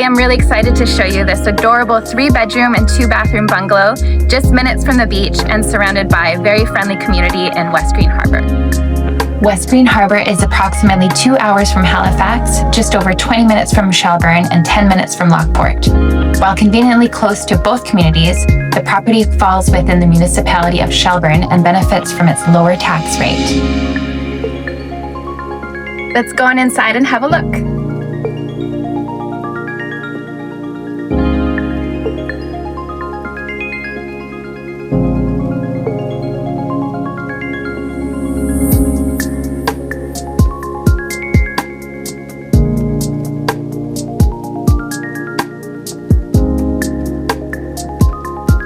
I'm really excited to show you this adorable 3-bedroom and 2-bathroom bungalow, just minutes from the beach and surrounded by a very friendly community in West Green Harbour. West Green Harbour is approximately 2 hours from Halifax, just over 20 minutes from Shelburne, and 10 minutes from Lockport. While conveniently close to both communities, the property falls within the municipality of Shelburne and benefits from its lower tax rate. Let's go on inside and have a look.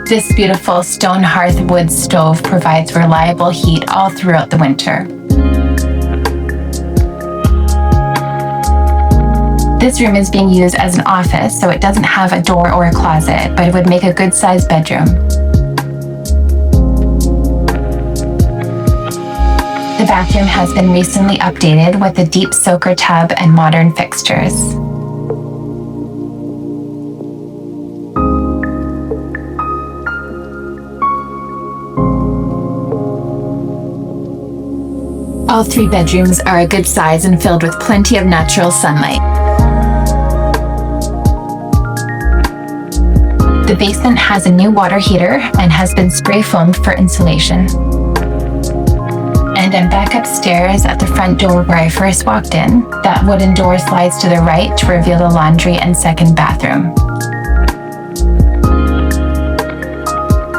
This beautiful stone hearth wood stove provides reliable heat all throughout the winter. This room is being used as an office, so it doesn't have a door or a closet, but it would make a good-sized bedroom. The bathroom has been recently updated with a deep soaker tub and modern fixtures. All 3 bedrooms are a good size and filled with plenty of natural sunlight. The basement has a new water heater and has been spray foamed for insulation. And I'm back upstairs at the front door where I first walked in. That wooden door slides to the right to reveal the laundry and second bathroom.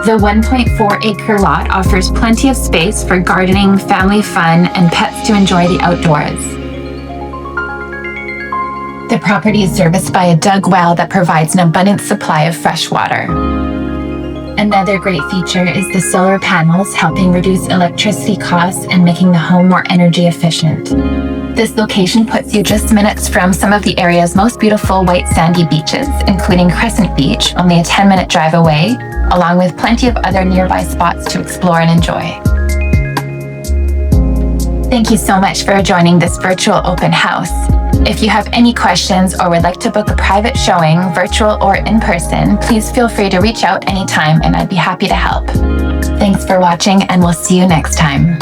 The 1.4-acre lot offers plenty of space for gardening, family fun, and pets to enjoy the outdoors. The property is serviced by a dug well that provides an abundant supply of fresh water. Another great feature is the solar panels, helping reduce electricity costs and making the home more energy efficient. This location puts you just minutes from some of the area's most beautiful white sandy beaches, including Crescent Beach, only a 10-minute drive away, along with plenty of other nearby spots to explore and enjoy. Thank you so much for joining this virtual open house. If you have any questions or would like to book a private showing, virtual or in person, please feel free to reach out anytime and I'd be happy to help. Thanks for watching, and we'll see you next time.